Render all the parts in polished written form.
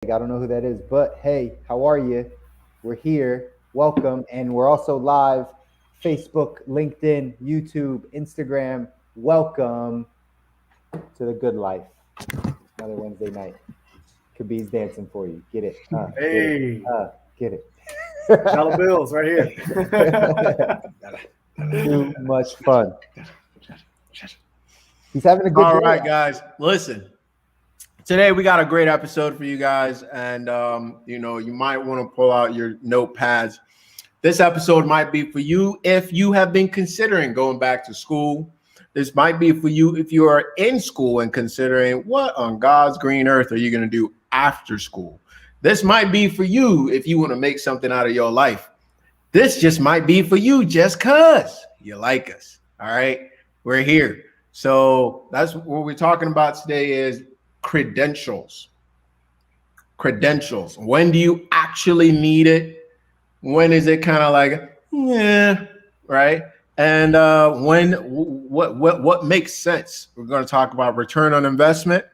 I don't know who that is, but hey, how are you? We're here. Welcome. And we're also live Facebook, LinkedIn, YouTube, Instagram. Welcome to the good life. Another Wednesday night. Kabiz's dancing for you. Get it. Get it. Hey, Get it. dollar bills right here. Too much fun. He's having a good All day. right, guys. Listen, today we got a great episode for you guys, and you might want to pull out your notepads. This episode might be for you if you have been considering going back to school. This might be for you if you are in school and considering what on God's green earth are you going to do after school. This might be for you if you want to make something out of your life. This just might be for you just because you like us. All right, we're here. So that's what we're talking about today is credentials. Credentials. When do you actually need it? When is it kind of like, yeah, right? And what makes sense? We're going to talk about return on investment.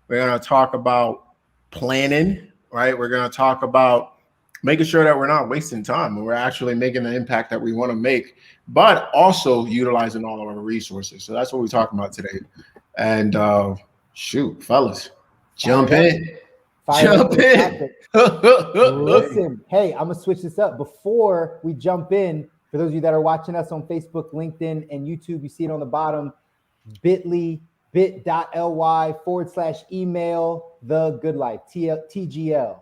We're going to talk about planning, right? We're going to talk about making sure that we're not wasting time and we're actually making the impact that we want to make, but also utilizing all of our resources. So that's what we're talking about today. And shoot, fellas, jump in. Jump in. Listen, hey, I'm gonna switch this up before we jump in. For those of you that are watching us on Facebook, LinkedIn, and YouTube, you see it on the bottom, bit.ly/email the good life, TGL,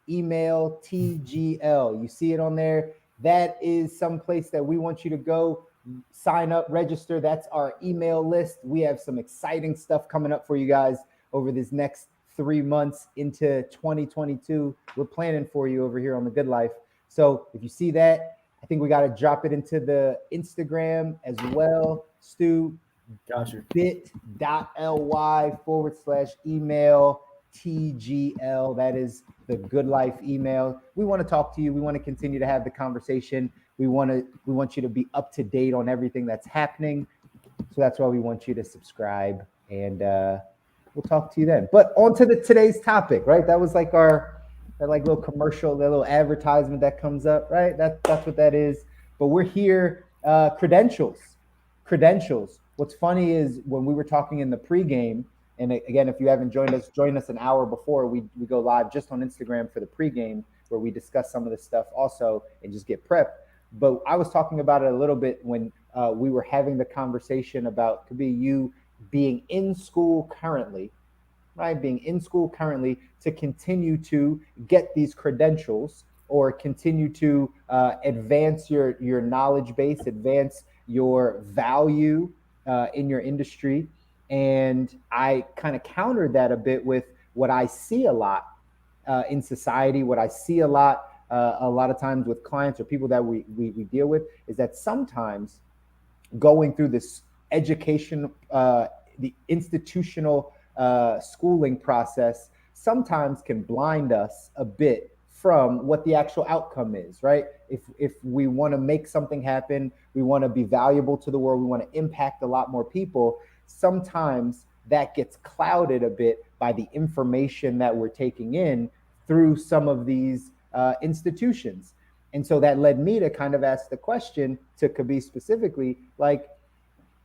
email TGL. You see it on there. That is some place that we want you to go sign up, register. That's our email list. We have some exciting stuff coming up for you guys over this next 3 months into 2022. We're planning for you over here on the Good Life. So if you see that, I think we got to drop it into the Instagram as well. Stu, Gotcha. bit.ly/email TGL. That is the Good Life email. We want to talk to you. We want to continue to have the conversation. We want you to be up to date on everything that's happening. So that's why we want you to subscribe, and we'll talk to you then. But on to today's topic, right? That was like that little commercial, that little advertisement that comes up, right? That's what that is. But we're here, credentials. What's funny is when we were talking in the pregame, and again, if you haven't joined us, join us an hour before we go live just on Instagram for the pregame where we discuss some of this stuff also and just get prepped. But I was talking about it a little bit when we were having the conversation about could be you being in school currently, right? Being in school currently to continue to get these credentials or continue to advance your knowledge base, advance your value in your industry. And I kind of countered that a bit with what I see a lot in society, what I see a lot of times with clients or people that we deal with is that sometimes going through this education, the institutional schooling process sometimes can blind us a bit from what the actual outcome is, right? If we want to make something happen, we want to be valuable to the world, we want to impact a lot more people, sometimes that gets clouded a bit by the information that we're taking in through some of these institutions. And so that led me to kind of ask the question to Kobi specifically, like,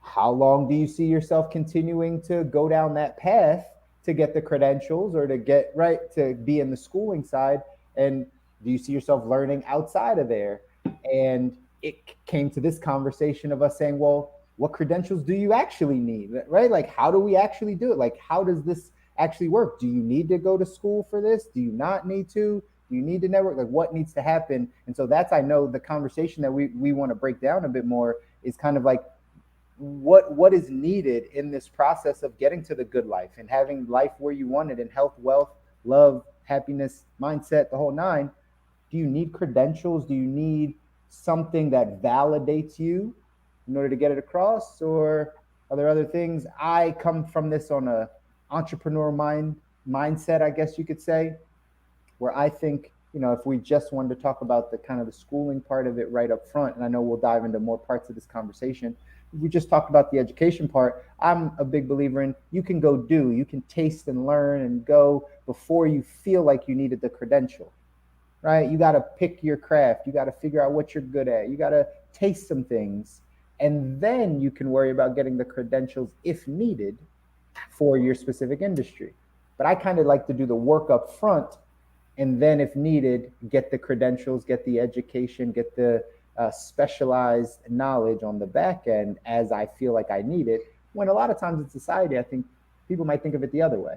how long do you see yourself continuing to go down that path to get the credentials or to get right to be in the schooling side? And do you see yourself learning outside of there? And it came to this conversation of us saying, well, what credentials do you actually need, right? Like, how do we actually do it? Like, how does this actually work? Do you need to go to school for this? Do you not need to? Do you need to network? Like, what needs to happen? And so that's, I know, the conversation that we want to break down a bit more is kind of like, what is needed in this process of getting to the good life and having life where you want it in health, wealth, love, happiness, mindset, the whole nine. Do you need credentials? Do you need something that validates you in order to get it across, or are there other things? I come from this on a entrepreneur mindset, I guess you could say, where I think, if we just wanted to talk about the kind of the schooling part of it right up front, and I know we'll dive into more parts of this conversation, we just talked about the education part. I'm a big believer in you can go do, you can taste and learn and go before you feel like you needed the credential, right? You got to pick your craft. You got to figure out what you're good at. You got to taste some things, and then you can worry about getting the credentials if needed for your specific industry. But I kind of like to do the work up front, and then if needed, get the credentials, get the education, get the specialized knowledge on the back end as I feel like I need it. When a lot of times in society, I think people might think of it the other way.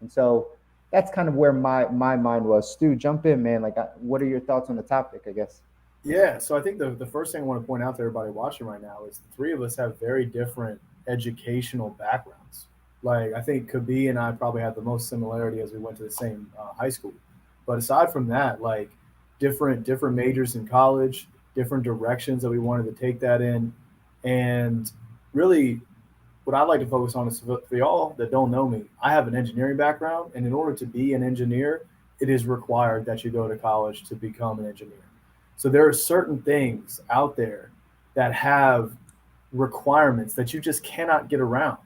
And so that's kind of where my mind was. Stu, jump in, man. Like, what are your thoughts on the topic, I guess? Yeah, so I think the first thing I want to point out to everybody watching right now is the three of us have very different educational backgrounds. Like, I think Kobi and I probably had the most similarity as we went to the same high school. But aside from that, like different majors in college, different directions that we wanted to take that in. And really what I like to focus on is for y'all that don't know me, I have an engineering background. And in order to be an engineer, it is required that you go to college to become an engineer. So there are certain things out there that have requirements that you just cannot get around.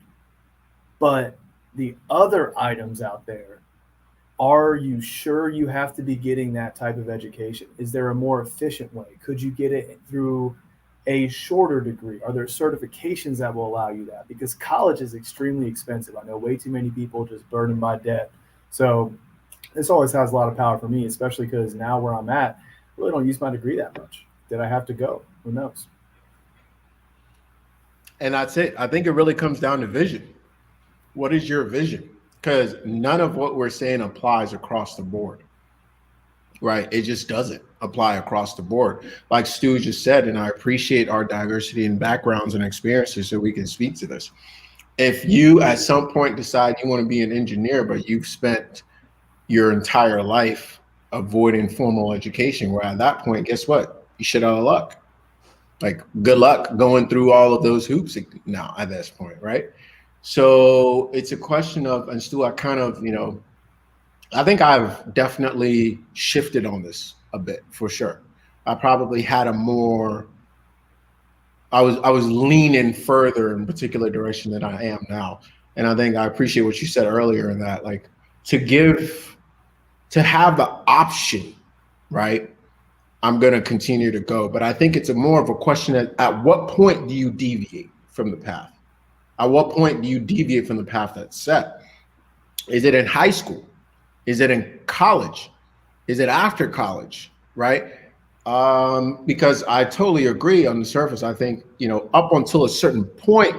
But the other items out there, are you sure you have to be getting that type of education? Is there a more efficient way? Could you get it through a shorter degree? Are there certifications that will allow you that? Because college is extremely expensive. I know way too many people just burdened by debt. So this always has a lot of power for me, especially because now where I'm at, I really don't use my degree that much. Did I have to go? Who knows? And that's it. I think it really comes down to vision. What is your vision? Because none of what we're saying applies across the board, right? It just doesn't apply across the board. Like Stu just said, and I appreciate our diversity in backgrounds and experiences so we can speak to this. If you at some point decide you want to be an engineer, but you've spent your entire life avoiding formal education, where at that point, guess what? You shit out of luck. Like, good luck going through all of those hoops now at this point, right? So it's a question of, and Stu, I kind of, I think I've definitely shifted on this a bit for sure. I probably had I was leaning further in a particular direction than I am now. And I think I appreciate what you said earlier in that, like to have the option, right? I'm going to continue to go. But I think it's more of a question at what point do you deviate from the path? At what point do you deviate from the path that's set? Is it in high school? Is it in college? Is it after college, right? Because I totally agree on the surface. I think, up until a certain point,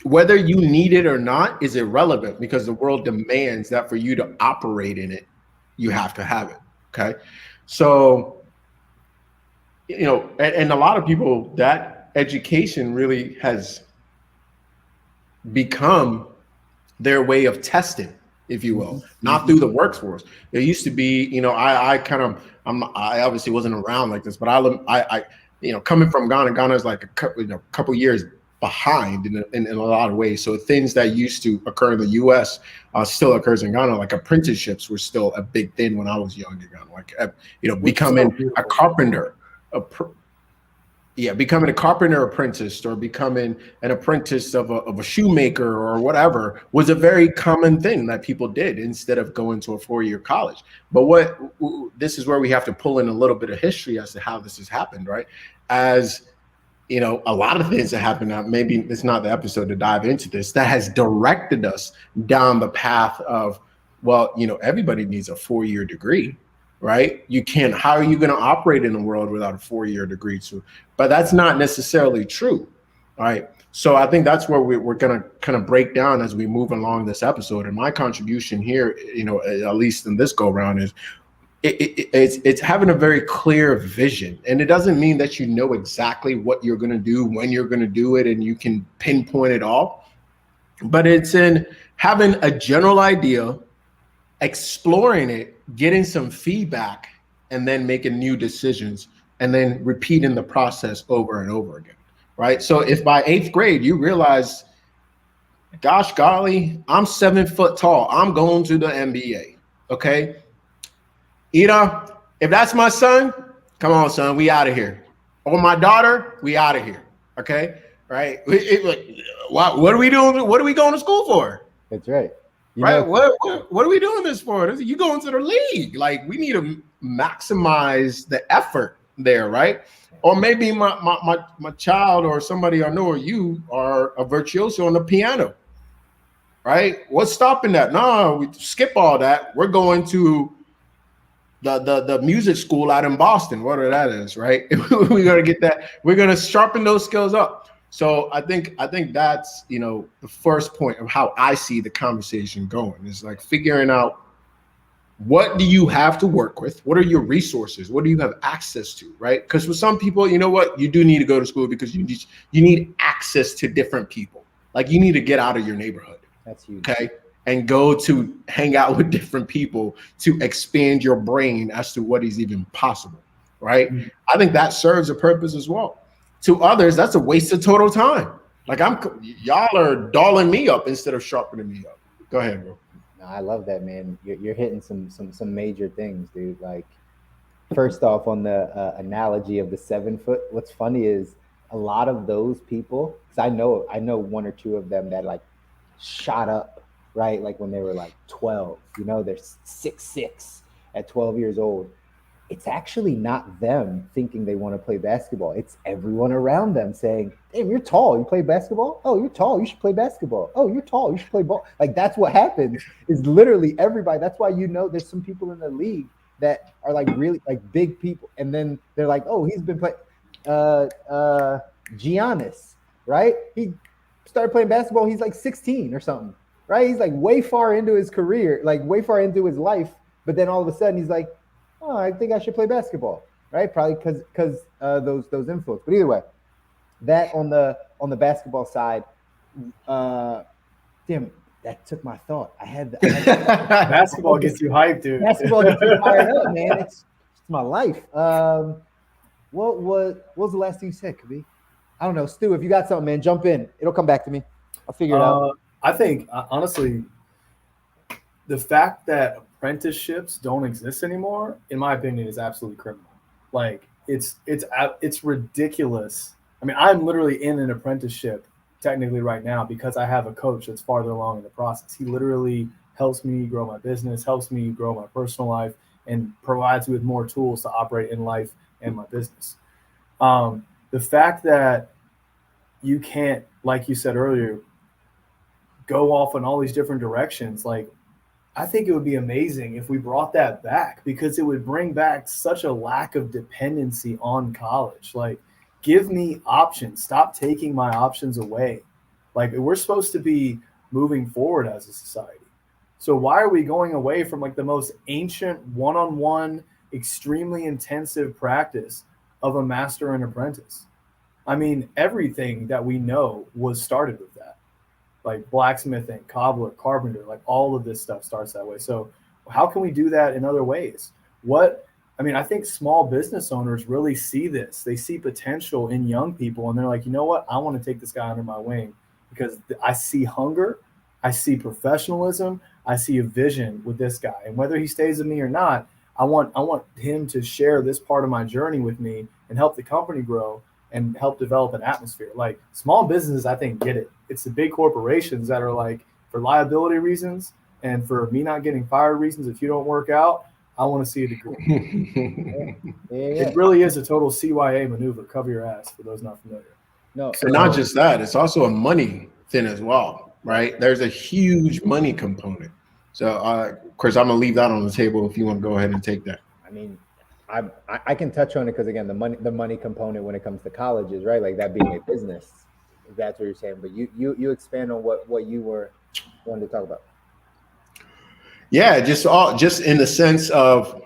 whether you need it or not is irrelevant because the world demands that for you to operate in it, you have to have it, okay? So, and a lot of people, that education really has become their way of testing, if you will, not through the workforce. There used to be, I obviously wasn't around like this, but I coming from Ghana is like a couple years behind in a lot of ways. So things that used to occur in the U.S. Still occurs in Ghana. Like apprenticeships were still a big thing when I was young in Ghana. Like becoming a carpenter, becoming a carpenter apprentice or becoming an apprentice of a shoemaker or whatever was a very common thing that people did instead of going to a 4-year college. But this is where we have to pull in a little bit of history as to how this has happened, right? As a lot of things that happen now, maybe it's not the episode to dive into this, that has directed us down the path of, everybody needs a 4-year degree, right? How are you going to operate in the world without a 4-year degree? But that's not necessarily true, right? So I think that's where we're going to kind of break down as we move along this episode. And my contribution here, at least in this go round, is it's having a very clear vision. And it doesn't mean that you know exactly what you're going to do, when you're going to do it, and you can pinpoint it all. But it's in having a general idea, exploring it, getting some feedback, and then making new decisions, and then repeating the process over and over again, right? So if by 8th grade you realize, gosh golly, I'm 7 foot tall, I'm going to the NBA, okay? Ida, if that's my son, come on, son, we out of here. or my daughter, we out of here. Okay, right? What are we doing? What are we going to school for? That's right. Right? What are we doing this for? You going to the league? Like, we need to maximize the effort there, right? Or maybe my child or somebody I know or you are a virtuoso on the piano, right? What's stopping that? No, we skip all that. We're going to the music school out in Boston, whatever that is, right? We're gonna get that. We're gonna sharpen those skills up. So I think that's, you know, the first point of how I see the conversation going is like figuring out, what do you have to work with? What are your resources? What do you have access to, right? Because for some people, you know what, you do need to go to school because you need access to different people. Like, you need to get out of your neighborhood. That's huge. Okay, and go to hang out with different people to expand your brain as to what is even possible, right? Mm-hmm. I think that serves a purpose as well. To others, that's a waste of total time. Like, y'all are dolling me up instead of sharpening me up. Go ahead, bro. No, I love that, man. You're hitting some major things, dude. Like, first off, on the analogy of the 7 foot, what's funny is a lot of those people, because I know 1 or 2 of them that like shot up, right? Like when they were like 12, you know, they're 6'6" at 12 years old. It's actually not them thinking they want to play basketball. It's everyone around them saying, damn, you're tall. You play basketball? Oh, you're tall. You should play basketball. Oh, you're tall. You should play ball. Like, that's what happens is literally everybody. That's why, you know, there's some people in the league that are like really like big people. And then they're like, oh, he's been playing Giannis, right? He started playing basketball. He's like 16 or something, right? He's like way far into his career, like way far into his life. But then all of a sudden he's like, oh, I think I should play basketball, right? Probably because those influence. But either way, that on the basketball side, damn, that took my thought. I had basketball gets you hyped, dude. Basketball gets you fired up, man. It's my life. What was the last thing you said, Kobi? I don't know, Stu. If you got something, man, jump in. It'll come back to me. I'll figure it out. I think honestly, the fact that apprenticeships don't exist anymore, in my opinion, is absolutely criminal. Like, it's ridiculous. I mean, I'm literally in an apprenticeship technically right now because I have a coach that's farther along in the process. He literally helps me grow my business, helps me grow my personal life, and provides me with more tools to operate in life and my business. The fact that you can't, like you said earlier, go off in all these different directions, like, I think it would be amazing if we brought that back, because it would bring back such a lack of dependency on college. Like, give me options. Stop taking my options away. Like, we're supposed to be moving forward as a society. So why are we going away from like the most ancient one-on-one, extremely intensive practice of a master and apprentice? I mean, everything that we know was started with that. Like blacksmithing, cobbler, carpenter, like all of this stuff starts that way. So how can we do that in other ways? I think small business owners really see this. They see potential in young people, and they're like, you know what? I want to take this guy under my wing because I see hunger, I see professionalism, I see a vision with this guy. And whether he stays with me or not, I want him to share this part of my journey with me and help the company grow and help develop an atmosphere. Like, small businesses, I think, get it. It's the big corporations that are like, for liability reasons and for me not getting fired reasons, if you don't work out, I want to see a degree. Yeah. It really is a total CYA maneuver. Cover your ass, for those not familiar. No, so not just that, it's also a money thing as well, right? There's a huge money component. So, Chris, I'm gonna leave that on the table if you want to go ahead and take that. I mean, I can touch on it because, again, the money component when it comes to colleges, right? Like that being a business, if that's what you're saying. But you expand on what you were wanting to talk about. Yeah, just in the sense of,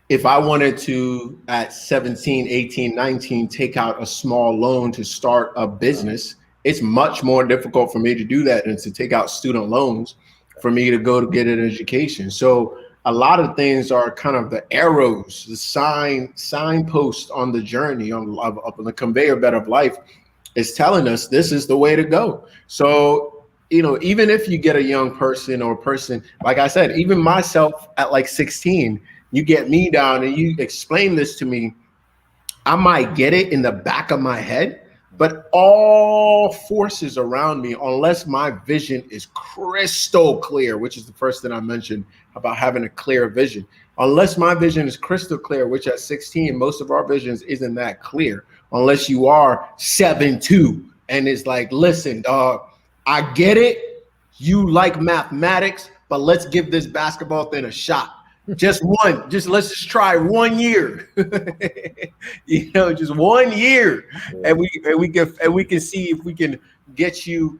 if I wanted to at 17, 18, 19 take out a small loan to start a business, it's much more difficult for me to do that than to take out student loans for me to go to get an education. So a lot of things are kind of the arrows, the signpost on the journey on the conveyor belt of life is telling us this is the way to go. So, you know, even if you get a young person or person, like I said, even myself at like 16, you get me down and you explain this to me, I might get it in the back of my head, but all forces around me, unless my vision is crystal clear, which is the first thing I mentioned about having a clear vision. Unless my vision is crystal clear, which at 16, most of our visions isn't that clear, unless you are 7'2", and it's like, listen, dog, I get it. You like mathematics, but let's give this basketball thing a shot. Just let's just try 1 year. Just 1 year. And we can see if we can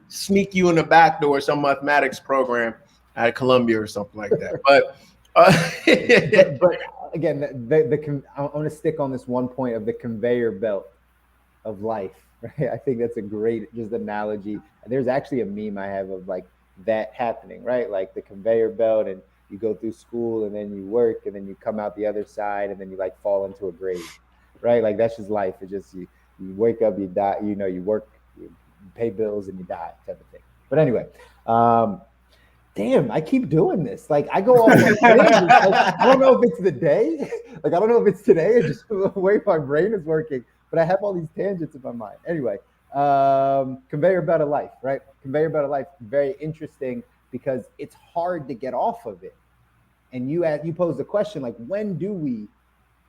sneak you in the back door, some mathematics program at Columbia or something like that. But but again, I want to stick on this one point of the conveyor belt of life, right? I think that's a great just analogy. There's actually a meme I have of like that happening, right? Like the conveyor belt, and you go through school, and then you work, and then you come out the other side, and then you like fall into a grave, right? Like that's just life. It's just you wake up, you die, you work, you pay bills, and you die, type of thing. But anyway, damn, I keep doing this. Like I go off on tangents. Like, I don't know if it's the day. Like I don't know if it's today or just the way my brain is working. But I have all these tangents in my mind. Anyway, conveyor belt of life, right? Conveyor belt of life, very interesting because it's hard to get off of it. And you pose the question, like, when do we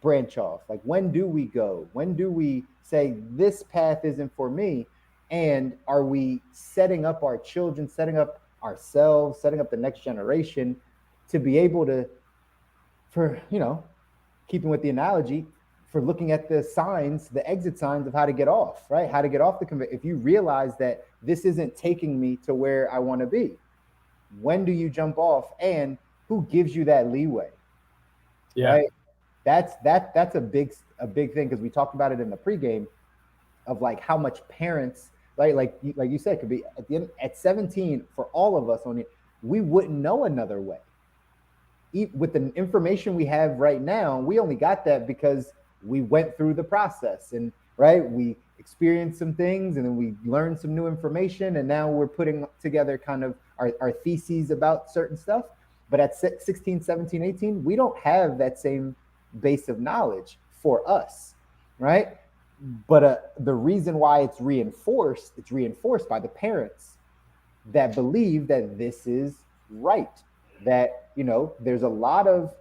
branch off? Like, when do we go? When do we say this path isn't for me? And are we setting up our children, setting up ourselves, setting up the next generation to be able to, for, keeping with the analogy, for looking at the signs, the exit signs of how to get off, right? How to get off the conveyor. If you realize that this isn't taking me to where I want to be, when do you jump off, and who gives you that leeway? Yeah. Right? That's a big thing, because we talked about it in the pregame of like how much parents, right? Like you said, could be at 17 for all of us we wouldn't know another way. With the information we have right now, we only got that because we went through the process, and right, we experienced some things, and then we learned some new information, and now we're putting together kind of our theses about certain stuff. But at 16, 17, 18, we don't have that same base of knowledge for us, right? But the reason why it's reinforced by the parents that believe that this is right, that there's a lot of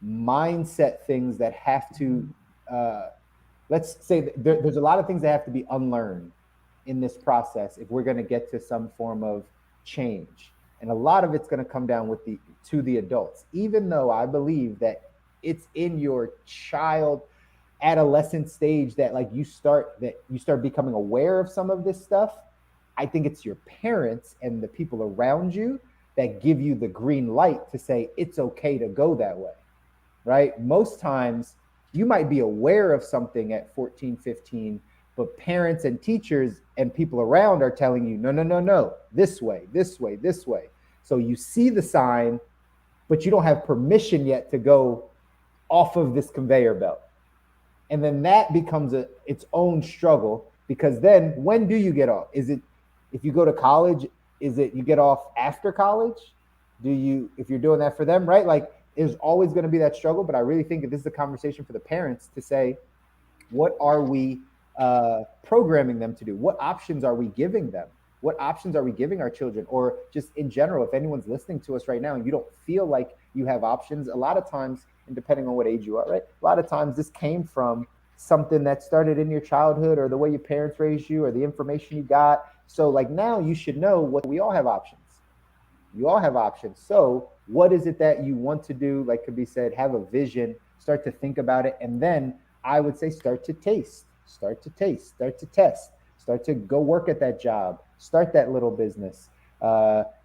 mindset things that have to let's say there's a lot of things that have to be unlearned in this process if we're going to get to some form of change. And a lot of it's going to come down to the adults, even though I believe that it's in your child adolescent stage that you start becoming aware of some of this stuff. I think it's your parents and the people around you that give you the green light to say it's okay to go that way, right? Most times you might be aware of something at 14, 15, but parents and teachers and people around are telling you, no, this way. So you see the sign, but you don't have permission yet to go off of this conveyor belt. And then that becomes its own struggle, because then when do you get off? Is it, if you go to college, is it you get off after college? If you're doing that for them, right? Like there's always going to be that struggle, but I really think that this is a conversation for the parents to say, what are we programming them to do? What options are we giving them? What options are we giving our children? Or just in general, if anyone's listening to us right now and you don't feel like you have options, a lot of times, and depending on what age you are, right? A lot of times this came from something that started in your childhood, or the way your parents raised you, or the information you got. So now you should know we all have options. You all have options. So what is it that you want to do? Like Kobi said, have a vision, start to think about it. And then I would say start to test, start to go work at that job, start that little business,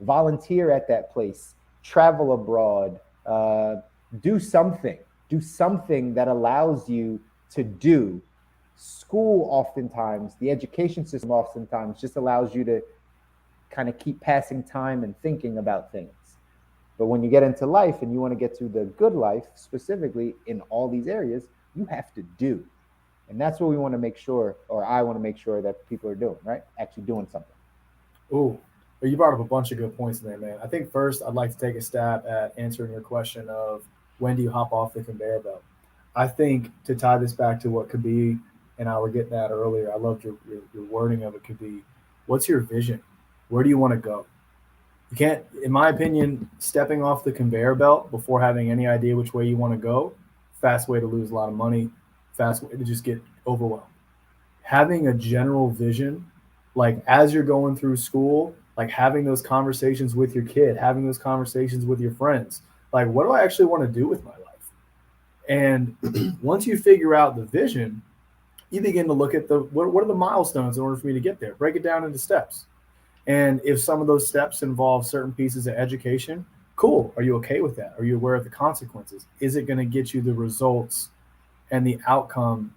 volunteer at that place, travel abroad, do something that allows you to do. School oftentimes, the education system oftentimes just allows you to kind of keep passing time and thinking about things. But when you get into life and you want to get to the good life, specifically in all these areas, you have to do. And that's what we want to make sure, or I want to make sure that people are doing, right? Actually doing something. Ooh, you brought up a bunch of good points there, man. I think first I'd like to take a stab at answering your question of when do you hop off the conveyor belt? I think to tie this back to what could be, and I were getting at earlier, I loved your wording of it. Could be, what's your vision? Where do you want to go? You can't, in my opinion, stepping off the conveyor belt before having any idea which way you want to go, fast way to lose a lot of money, fast way to just get overwhelmed. Having a general vision, like as you're going through school, like having those conversations with your kid, having those conversations with your friends, like what do I actually want to do with my life? And once you figure out the vision, you begin to look at what are the milestones in order for me to get there? Break it down into steps. And if some of those steps involve certain pieces of education, cool. Are you okay with that? Are you aware of the consequences? Is it going to get you the results and the outcome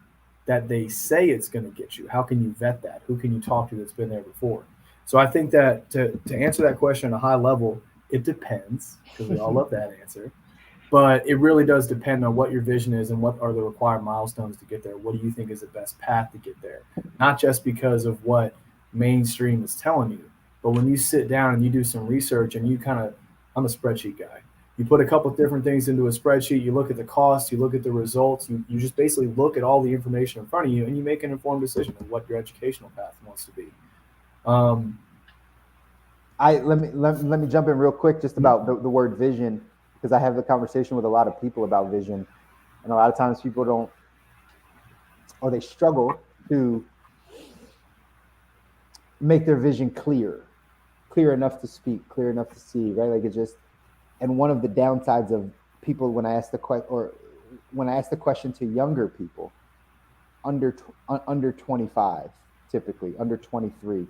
that they say it's going to get you? How can you vet that? Who can you talk to that's been there before? So I think that to answer that question at a high level, it depends, because we all love that answer. But it really does depend on what your vision is and what are the required milestones to get there. What do you think is the best path to get there? Not just because of what mainstream is telling you, but when you sit down and you do some research and you kind of, I'm a spreadsheet guy. You put a couple of different things into a spreadsheet, you look at the costs, you look at the results, you just basically look at all the information in front of you and you make an informed decision of what your educational path wants to be. Let me jump in real quick just about the word vision, because I have the conversation with a lot of people about vision, and a lot of times people don't, or they struggle to make their vision clear enough to speak, clear enough to see, right? Like it just, and one of the downsides of people when I ask the question to younger people, under 25, typically under 23,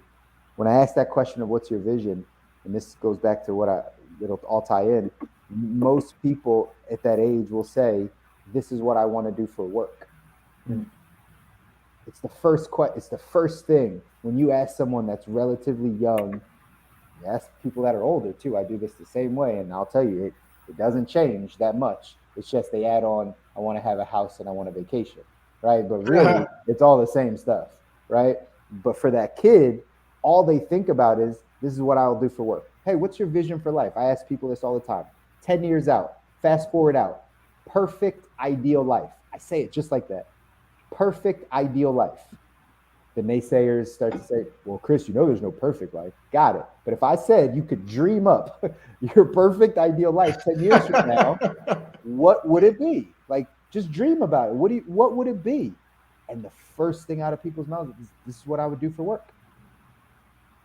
when I ask that question of what's your vision, and this goes back to it'll all tie in. Most people at that age will say, "This is what I want to do for work." Mm. It's the first thing when you ask someone that's relatively young. You ask people that are older too. I do this the same way, and I'll tell you, it doesn't change that much. It's just they add on, "I want to have a house and I want a vacation," right? But really, it's all the same stuff, right? But for that kid, all they think about is, "This is what I'll do for work." Hey, what's your vision for life? I ask people this all the time. 10 years out, fast forward out, perfect ideal life. I say it just like that. Perfect ideal life. The naysayers start to say, "Well, Chris, there's no perfect life." Got it. But if I said you could dream up your perfect ideal life 10 years from now, what would it be? Like, just dream about it. What would it be? And the first thing out of people's mouths is, "This is what I would do for work.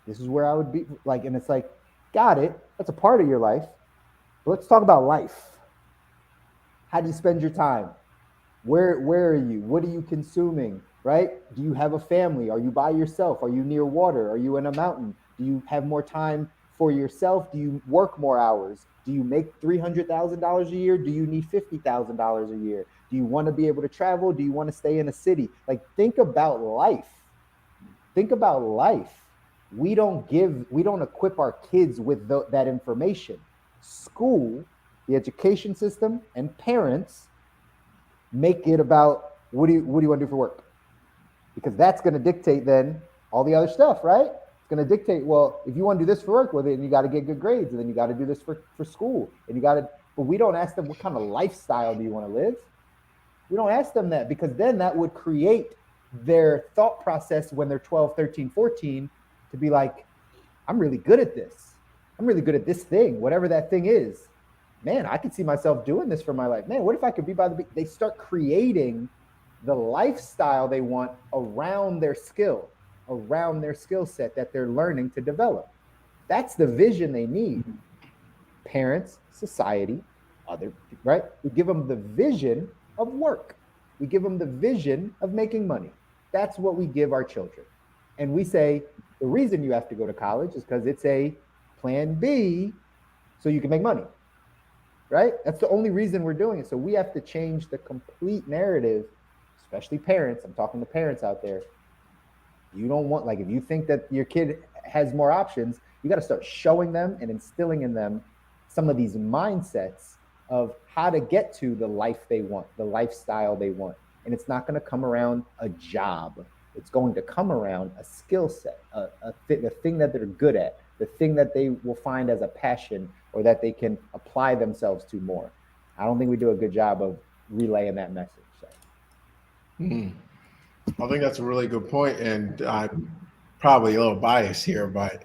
This is where I would be." Like, and it's like, got it. That's a part of your life. But let's talk about life. How do you spend your time? Where are you? What are you consuming? Right? Do you have a family? Are you by yourself? Are you near water? Are you in a mountain? Do you have more time for yourself? Do you work more hours? Do you make $300,000 a year? Do you need $50,000 a year? Do you want to be able to travel? Do you want to stay in a city? Like, think about life. Think about life. We don't equip our kids with that information. School, the education system, and parents make it about, what do you want to do for work? Because that's going to dictate then all the other stuff, right? It's going to dictate, well, if you want to do this for work, well, then you got to get good grades, and then you got to do this for school, and but we don't ask them, what kind of lifestyle do you want to live? We don't ask them that, because then that would create their thought process when they're 12, 13, 14, to be like, "I'm really good at this. I'm really good at this thing, whatever that thing is. Man, I could see myself doing this for my life. Man, what if I could be by the beach?" They start creating the lifestyle they want around their skill set that they're learning to develop. That's the vision they need. Parents, society, right? We give them the vision of work. We give them the vision of making money. That's what we give our children. And we say, the reason you have to go to college is because it's a plan B so you can make money, right? That's the only reason we're doing it. So we have to change the complete narrative, especially parents. I'm talking to parents out there. You don't want, like, if you think that your kid has more options, you got to start showing them and instilling in them some of these mindsets of how to get to the life they want, the lifestyle they want. And it's not going to come around a job. It's going to come around a skill set, the thing that they're good at, the thing that they will find as a passion or that they can apply themselves to more. I don't think we do a good job of relaying that message. So. I think that's a really good point, and I'm probably a little biased here, but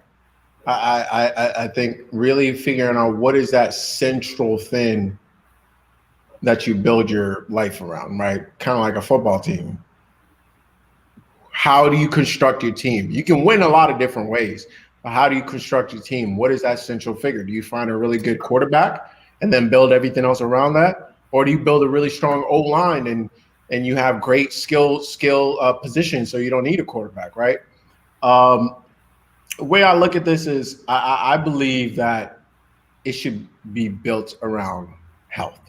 I think really figuring out what is that central thing that you build your life around, right? Kind of like a football team. How do you construct your team? You can win a lot of different ways, but how do you construct your team? What is that central figure? Do you find a really good quarterback and then build everything else around that? Or do you build a really strong O-line and you have great skill positions, so you don't need a quarterback, right? The way I look at this is I believe that it should be built around health.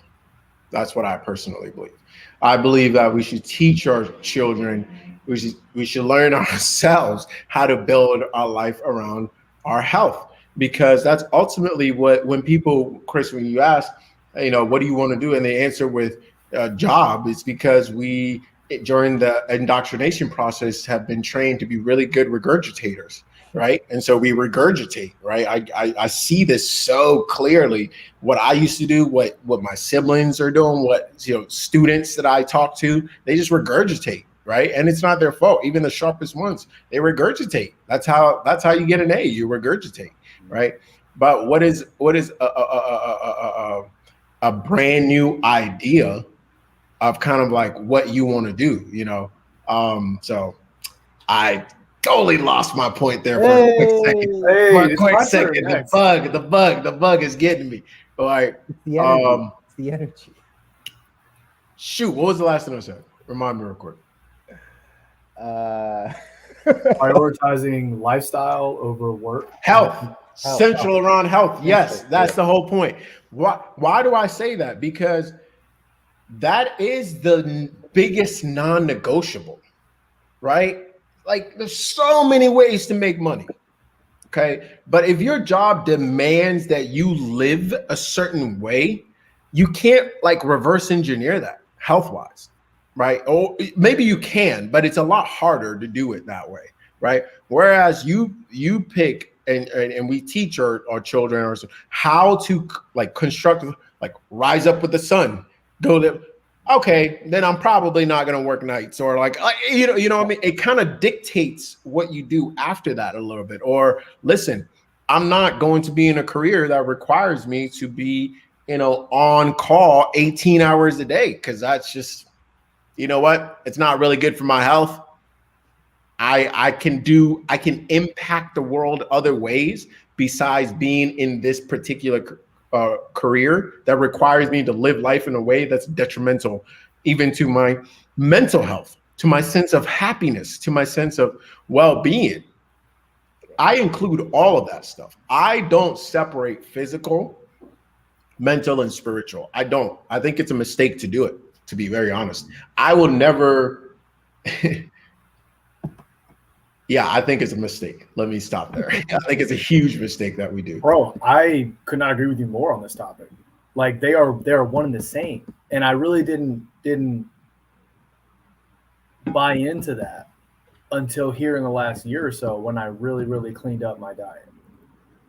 That's what I personally believe. I believe that we should teach our children, we should learn ourselves how to build our life around our health, because that's ultimately when people, Chris, when you ask, what do you want to do? And they answer with a job, it's because we, during the indoctrination process, have been trained to be really good regurgitators. Right. And so we regurgitate. Right. I see this so clearly. What I used to do, what my siblings are doing, what students that I talk to, they just regurgitate. Right. And it's not their fault. Even the sharpest ones, they regurgitate. That's how you get an A. You regurgitate. Right. But what is a brand new idea of kind of like what you want to do, so I totally lost my point there for a quick second. The bug is getting me. All right. It's the energy. Shoot, what was the last thing I said? Remind me real quick. Prioritizing lifestyle over work. Health. Central around health. Yes, that's the whole point. Why do I say that? Because that is the biggest non-negotiable, right? Like, there's so many ways to make money, okay? But if your job demands that you live a certain way, you can't like reverse engineer that health-wise, right? Or maybe you can, but it's a lot harder to do it that way, right? Whereas you pick and we teach our children how to like construct, like rise up with the sun, go live. Okay, then I'm probably not going to work nights, or like, you know what I mean? It kind of dictates what you do after that a little bit. Or listen, I'm not going to be in a career that requires me to be, on call 18 hours a day, because that's just, it's not really good for my health. I can impact the world other ways besides being in this particular career that requires me to live life in a way that's detrimental even to my mental health, to my sense of happiness, to my sense of well-being. I include all of that stuff. I don't separate physical, mental, and spiritual. I don't. I think it's a mistake to do it, to be very honest. I will never Yeah, I think it's a mistake. Let me stop there. I think it's a huge mistake that we do. Bro, I could not agree with you more on this topic. Like they are one and the same. And I really didn't buy into that until here in the last year or so, when I really, really cleaned up my diet.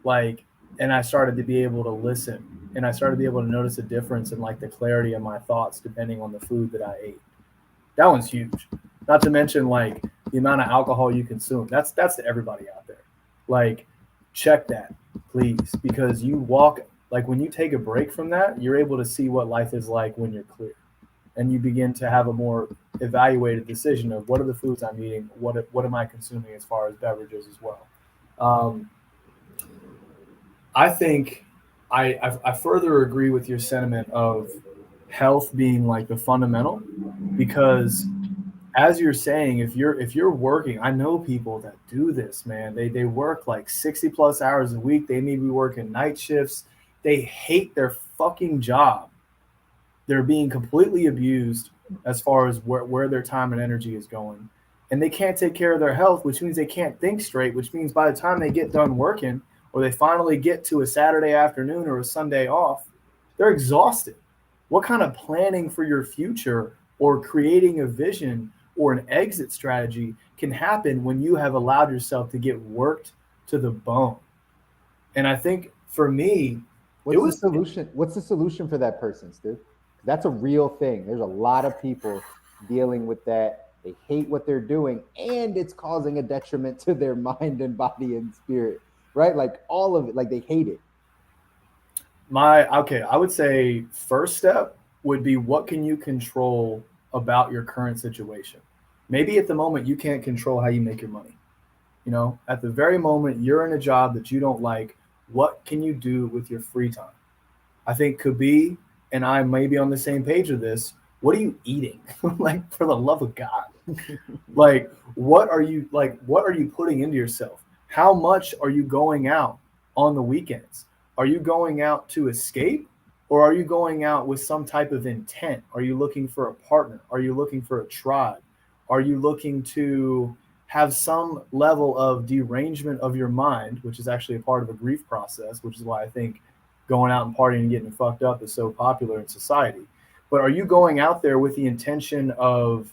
Like, and I started to be able to listen, and I started to be able to notice a difference in like the clarity of my thoughts depending on the food that I ate. That one's huge. Not to mention like the amount of alcohol you consume. That's to everybody out there. Like, check that, please, because you walk, like when you take a break from that, you're able to see what life is like when you're clear, and you begin to have a more evaluated decision of what are the foods I'm eating, what am I consuming as far as beverages as well. I think I further agree with your sentiment of health being like the fundamental, because as you're saying, if you're working, I know people that do this, man. They work like 60 plus hours a week. They may be working night shifts. They hate their fucking job. They're being completely abused as far as where their time and energy is going. And they can't take care of their health, which means they can't think straight, which means by the time they get done working, or they finally get to a Saturday afternoon or a Sunday off, they're exhausted. What kind of planning for your future or creating a vision or an exit strategy can happen when you have allowed yourself to get worked to the bone? And I think for me, what's the solution for that person, Stu? That's a real thing. There's a lot of people dealing with that. They hate what they're doing, and it's causing a detriment to their mind and body and spirit, right? Like all of it, like they hate it. I would say first step would be, what can you control about your current situation? Maybe at the moment you can't control how you make your money. You know, at the very moment you're in a job that you don't like, what can you do with your free time? I think Kobi and I may be on the same page with this. What are you eating? Like, for the love of God. What are you putting into yourself? How much are you going out on the weekends? Are you going out to escape, or are you going out with some type of intent? Are you looking for a partner? Are you looking for a tribe? Are you looking to have some level of derangement of your mind, which is actually a part of a grief process, which is why I think going out and partying and getting fucked up is so popular in society. But are you going out there with the intention of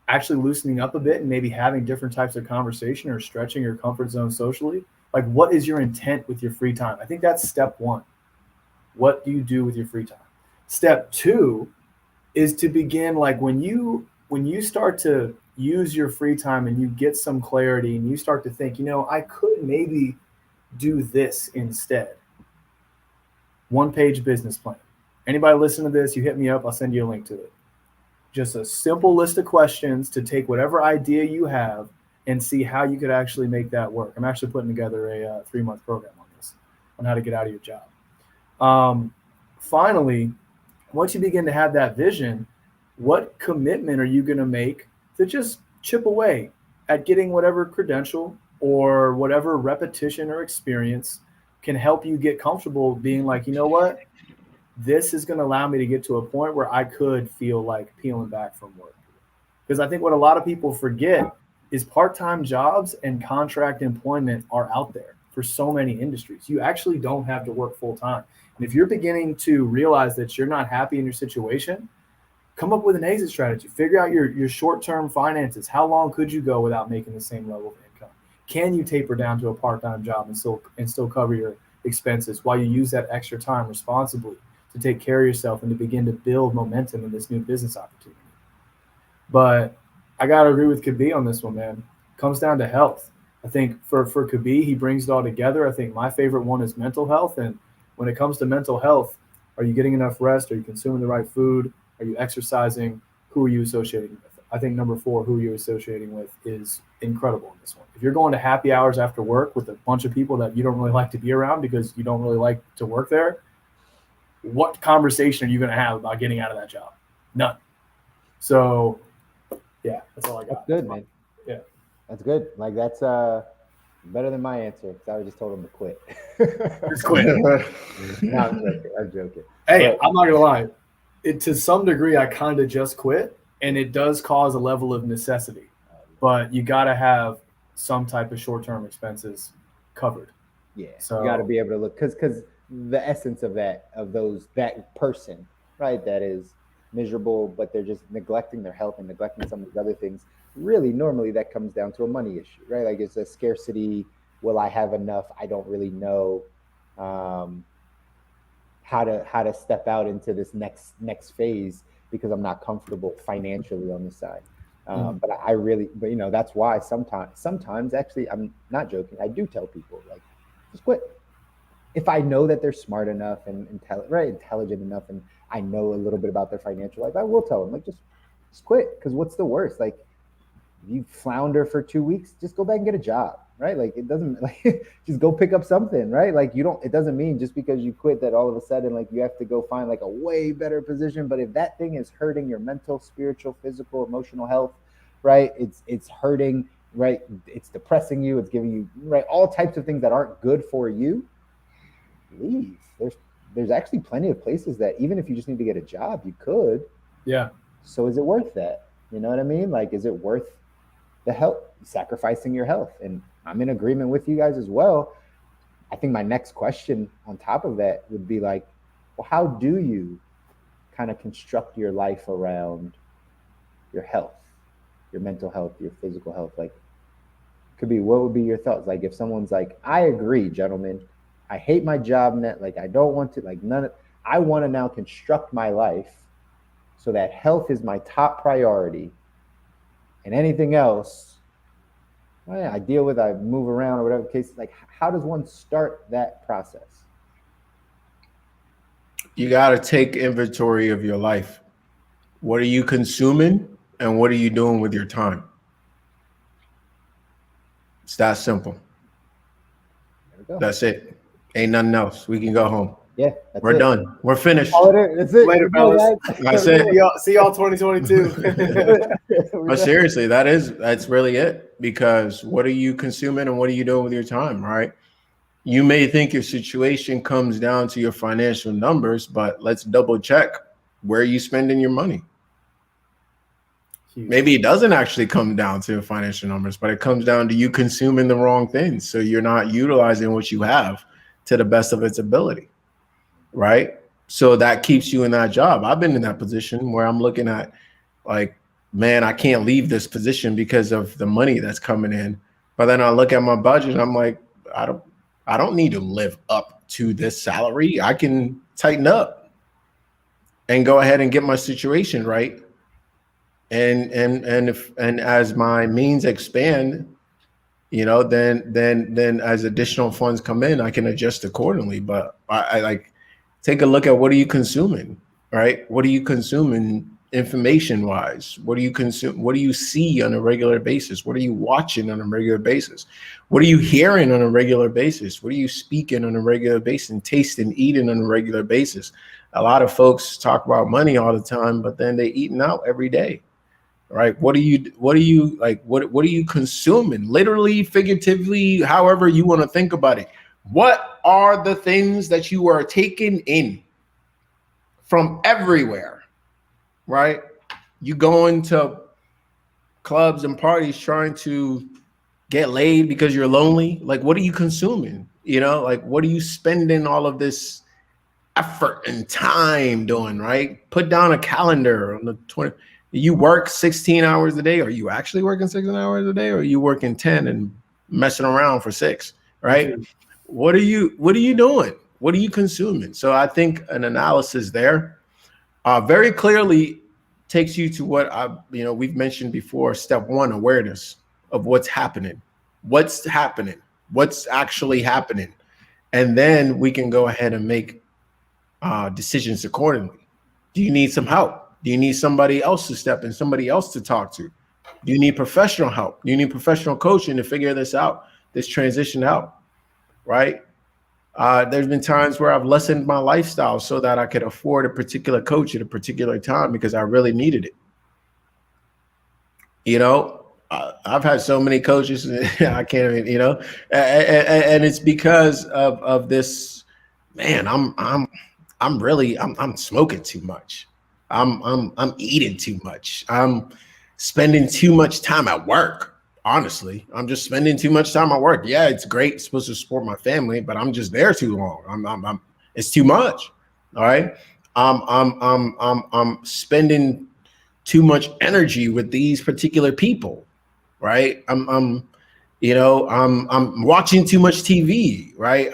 actually loosening up a bit and maybe having different types of conversation or stretching your comfort zone socially? Like, what is your intent with your free time? I think that's step one. What do you do with your free time? Step two is to begin, like, when you start to use your free time and you get some clarity and you start to think, I could maybe do this instead. One-page business plan. Anybody listen to this, you hit me up, I'll send you a link to it. Just a simple list of questions to take whatever idea you have and see how you could actually make that work. I'm actually putting together a 3-month program on this, on how to get out of your job. Finally, once you begin to have that vision, what commitment are you going to make to just chip away at getting whatever credential or whatever repetition or experience can help you get comfortable being like, you know what? This is going to allow me to get to a point where I could feel like peeling back from work. Because I think what a lot of people forget is part-time jobs and contract employment are out there for so many industries. You actually don't have to work full-time. And if you're beginning to realize that you're not happy in your situation, come up with an exit strategy. Figure out your short-term finances. How long could you go without making the same level of income? Can you taper down to a part-time job and still cover your expenses while you use that extra time responsibly to take care of yourself and to begin to build momentum in this new business opportunity? But I got to agree with Kobi on this one, man. It comes down to health. I think for Kobi, he brings it all together. I think my favorite one is mental health. And when it comes to mental health, are you getting enough rest? Are you consuming the right food? Are you exercising? Who are you associating with? I think number 4, who you're associating with, is incredible in this one. If you're going to happy hours after work with a bunch of people that you don't really like to be around because you don't really like to work there, what conversation are you going to have about getting out of that job? None. So, yeah, that's all I got. That's good, man. Yeah. That's good. Like, that's better than my answer, because I would just told him to quit. Just quit. No, I'm joking. Hey, I'm not going to lie. To some degree, I kind of just quit, and it does cause a level of necessity. But you got to have some type of short-term expenses covered. Yeah, so you got to be able to look, because the essence of that person, right, that is miserable, but they're just neglecting their health and neglecting some of these other things. Really, normally that comes down to a money issue, right? Like, it's a scarcity. Will I have enough? I don't really know how to step out into this next phase because I'm not comfortable financially on this side. But that's why sometimes actually, I'm not joking, I do tell people, like, just quit. If I know that they're smart enough and intelligent enough, and I know a little bit about their financial life, I will tell them, like, just quit. Because what's the worst? Like, you flounder for 2 weeks, just go back and get a job, right? Like, it doesn't, like, just go pick up something, right? Like, it doesn't mean just because you quit that all of a sudden, like, you have to go find like a way better position. But if that thing is hurting your mental, spiritual, physical, emotional health, right? It's hurting, right? It's depressing you. It's giving you, right, all types of things that aren't good for you. Leave. There's actually plenty of places that, even if you just need to get a job, you could. Yeah. So is it worth that? You know what I mean? Like, is it worth the health, sacrificing your health? And I'm in agreement with you guys as well. I think my next question on top of that would be like, well, how do you kind of construct your life around your health, your mental health, your physical health? Like, what would be your thoughts? Like, if someone's like, I agree, gentlemen, I hate my job, net, like, I don't want to, like, I want to now construct my life so that health is my top priority, and anything else, well, yeah, I deal with, I move around or whatever case. Like, how does one start that process? You got to take inventory of your life. What are you consuming and what are you doing with your time? It's that simple. That's it. Ain't nothing else. We can go home. Yeah, we're done. We're finished. Oh, that's it. Later, fellas. That's it. See y'all 2022. But seriously, that's really it. Because what are you consuming and what are you doing with your time, right? You may think your situation comes down to your financial numbers, but let's double check. Where are you spending your money? Maybe it doesn't actually come down to financial numbers, but it comes down to you consuming the wrong things. So you're not utilizing what you have to the best of its ability, right? So that keeps you in that job. I've been in that position where I'm looking at like, man, I can't leave this position because of the money that's coming in. But then I look at my budget and I'm like, I don't need to live up to this salary. I can tighten up and go ahead and get my situation right. And as my means expand, you know, then as additional funds come in, I can adjust accordingly. But I like take a look at what are you consuming, right? What are you consuming information wise? What do you consume? What do you see on a regular basis? What are you watching on a regular basis? What are you hearing on a regular basis? What are you speaking on a regular basis and tasting, eating on a regular basis? A lot of folks talk about money all the time, but then they eating out every day. Right? What are you consuming? Literally, figuratively, however you want to think about it. What are the things that you are taking in from everywhere? Right? You going to clubs and parties trying to get laid because you're lonely. Like, what are you consuming? You know, like, what are you spending all of this effort and time doing? Right? Put down a calendar on the 20. You work 16 hours a day. Are you actually working 16 hours a day, or are you working 10 and messing around for 6? Right? What are you doing? What are you consuming? So I think an analysis there very clearly takes you to what we've mentioned before. Step 1, awareness of what's happening. What's happening? What's actually happening? And then we can go ahead and make decisions accordingly. Do you need some help? Do you need somebody else to step in, somebody else to talk to? Do you need professional help? Do you need professional coaching to figure this out, this transition out, right? There's been times where I've lessened my lifestyle so that I could afford a particular coach at a particular time because I really needed it. You know, I've had so many coaches, I can't even, you know, and it's because of this, man, I'm smoking too much. I'm eating too much. I'm spending too much time at work. Honestly, I'm just spending too much time at work. Yeah, it's great. It's supposed to support my family, but I'm just there too long. It's too much. All right. I'm spending too much energy with these particular people. Right. I'm watching too much TV. Right.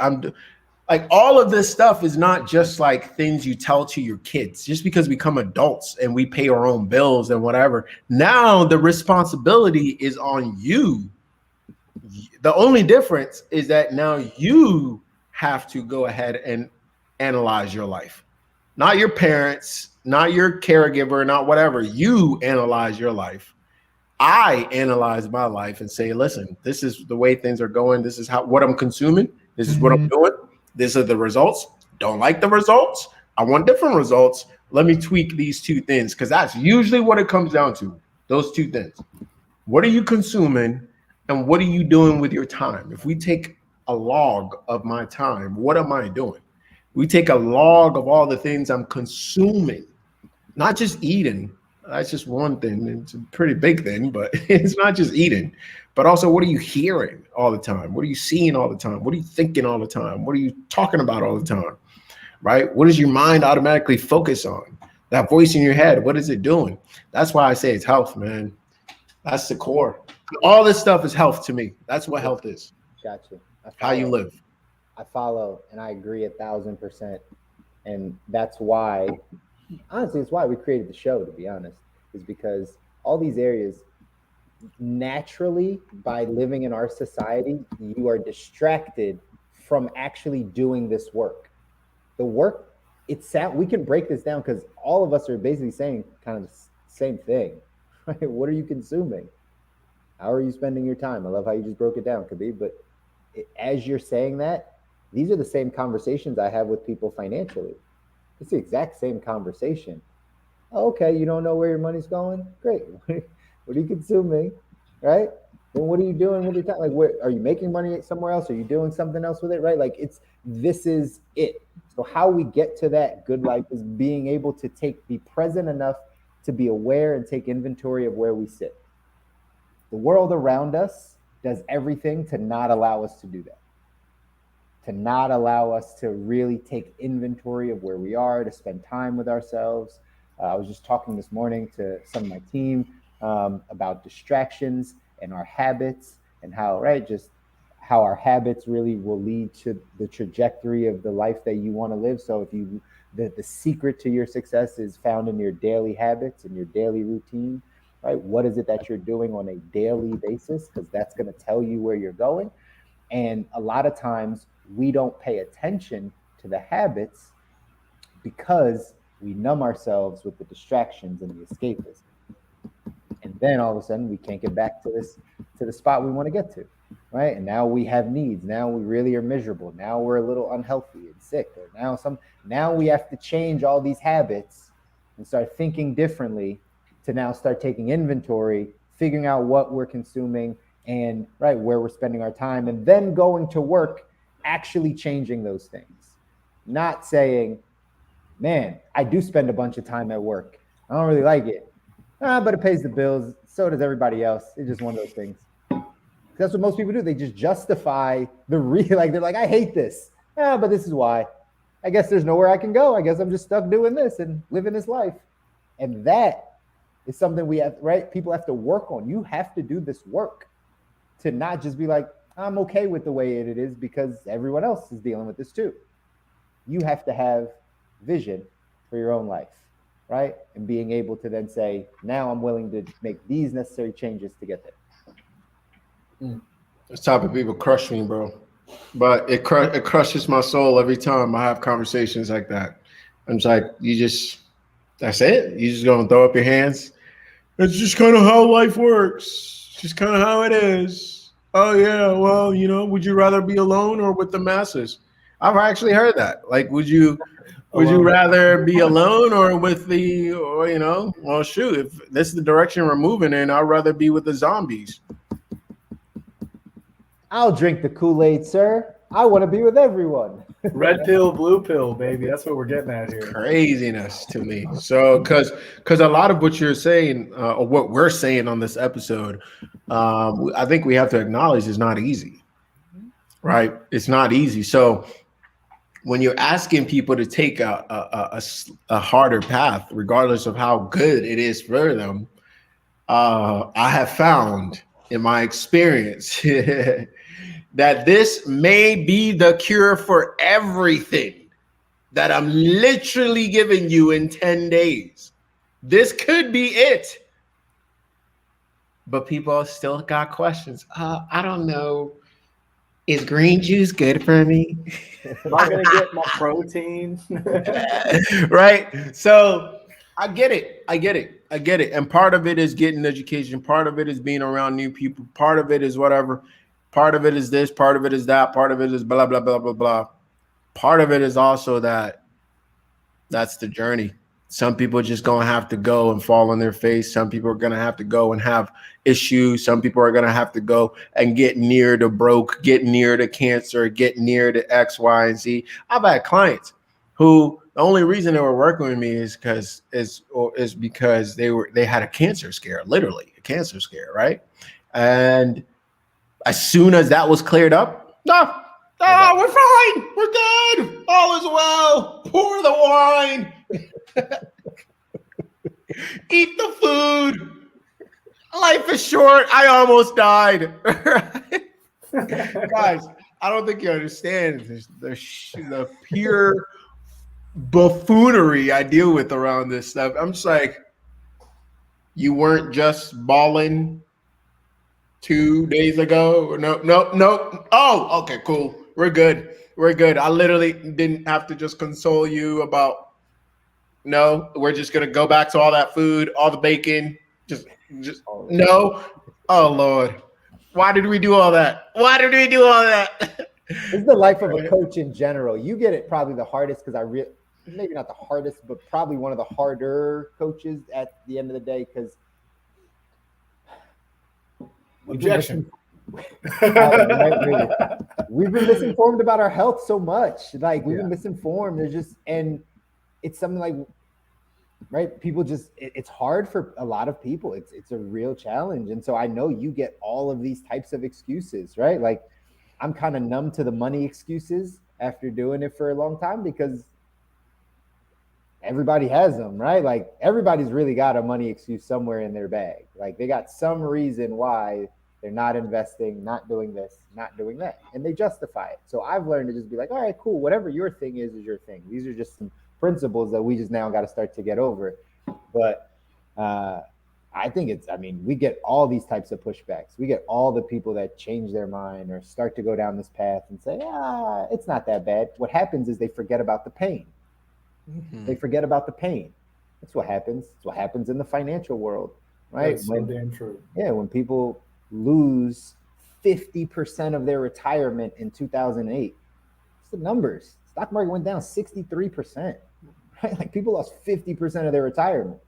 Like, all of this stuff is not just like things you tell to your kids. Just because we become adults and we pay our own bills and whatever, now the responsibility is on you. The only difference is that now you have to go ahead and analyze your life. Not your parents, not your caregiver, not whatever. You analyze your life. I analyze my life and say, listen, this is the way things are going. This is what I'm consuming. This is what I'm doing. These are the results. Don't like the results. I want different results. Let me tweak these 2 things, because that's usually what it comes down to. Those 2 things. What are you consuming and what are you doing with your time? If we take a log of my time, what am I doing? We take a log of all the things I'm consuming, not just eating. That's just one thing. It's a pretty big thing, but it's not just eating. But also, what are you hearing all the time? What are you seeing all the time? What are you thinking all the time? What are you talking about all the time? Right? What does your mind automatically focus on? That voice in your head, what is it doing? That's why I say it's health, man. That's the core. All this stuff is health to me. That's what health is. Gotcha. How you live. I follow, and I agree 1,000%. And that's why, honestly, it's why we created the show, to be honest, is because all these areas, naturally, by living in our society, you are distracted from actually doing this work. The work, we can break this down because all of us are basically saying kind of the same thing, right? What are you consuming? How are you spending your time? I love how you just broke it down, Kobi. But as you're saying that, these are the same conversations I have with people financially. It's the exact same conversation. Oh, okay, you don't know where your money's going? Great. What are you consuming? Right? Then what are you doing with your time? Like, where are you making money somewhere else? Are you doing something else with it? Right? Like, this is it. So how we get to that good life is being able to be present enough to be aware and take inventory of where we sit. The world around us does everything to not allow us to do that, to not allow us to really take inventory of where we are, to spend time with ourselves. I was just talking this morning to some of my team about distractions and our habits, and how, right, just how our habits really will lead to the trajectory of the life that you want to live. So if the secret to your success is found in your daily habits and your daily routine, right? What is it that you're doing on a daily basis? Because that's going to tell you where you're going. And a lot of times we don't pay attention to the habits because we numb ourselves with the distractions and the escapism. And then all of a sudden we can't get back to the spot we want to get to, right? And now we have needs. Now we really are miserable. Now we're a little unhealthy and sick. Or now we have to change all these habits and start thinking differently to now start taking inventory, figuring out what we're consuming and, right, where we're spending our time, and then going to work, actually changing those things. Not saying, man, I do spend a bunch of time at work. I don't really like it. But it pays the bills. So does everybody else. It's just one of those things. That's what most people do. They just justify they're like, I hate this. But this is why. I guess there's nowhere I can go. I guess I'm just stuck doing this and living this life. And that is something we have, right? People have to work on. You have to do this work to not just be like, I'm okay with the way it is because everyone else is dealing with this too. You have to have vision for your own life, right? And being able to then say, now I'm willing to make these necessary changes to get there. This type of people crush me, bro. But it crushes my soul every time I have conversations like that. I'm just like, that's it? You just gonna throw up your hands? It's just kind of how life works. It's just kind of how it is. Oh yeah, well, would you rather be alone or with the masses? I've actually heard that. Like, would you rather be alone or with well, shoot, if this is the direction we're moving in, I'd rather be with the zombies. I'll drink the Kool-Aid, sir. I want to be with everyone. Red pill, blue pill, baby. That's what we're getting at here. Craziness to me. So, because a lot of what you're saying, or what we're saying on this episode, I think we have to acknowledge is not easy, right? It's not easy. So, when you're asking people to take a harder path, regardless of how good it is for them, I have found in my experience that this may be the cure for everything that I'm literally giving you in 10 days. This could be it. But people still got questions. I don't know. Is green juice good for me? Am I going to get my protein? Right? So I get it. And part of it is getting education. Part of it is being around new people. Part of it is whatever. Part of it is this. Part of it is that. Part of it is blah, blah, blah, blah, blah. Part of it is also that's the journey. Some people are just going to have to go and fall on their face. Some people are going to have to go and have issues. Some people are going to have to go and get near to broke, get near to cancer, get near to X, Y, and Z. I've had clients who the only reason they were working with me is because they had a cancer scare, literally a cancer scare, right? And as soon as that was cleared up, no, we're fine, we're good, all is well. Pour the wine, eat the food. Life is short. I almost died. Guys, I don't think you understand the pure buffoonery I deal with around this stuff. I'm just like, you weren't just balling 2 days ago? No. Oh, okay, cool. We're good. I literally didn't have to just console you about, no, we're just going to go back to all that food, all the bacon. Just no. Oh, Lord. Why did we do all that? It's the life of a coach in general. You get it probably the hardest because maybe not the hardest, but probably one of the harder coaches at the end of the day because objection. We've been misinformed about our health so much. Like we've been misinformed. And it's something like, right? People it's hard for a lot of people. It's a real challenge. And so I know you get all of these types of excuses, right? Like I'm kind of numb to the money excuses after doing it for a long time because everybody has them, right? Like everybody's really got a money excuse somewhere in their bag. Like they got some reason why they're not investing, not doing this, not doing that, and they justify it. So I've learned to just be like, all right, cool, whatever your thing is your thing. These are just some principles that we just now got to start to get over. But I think we get all these types of pushbacks. We get all the people that change their mind or start to go down this path and say, it's not that bad. What happens is they forget about the pain. Mm-hmm. They forget about the pain. That's what happens. It's what happens in the financial world, right? That's so damn true. Yeah, when people lose 50% of their retirement in 2008, it's the numbers. Stock market went down 63%, right? Like people lost 50% of their retirement.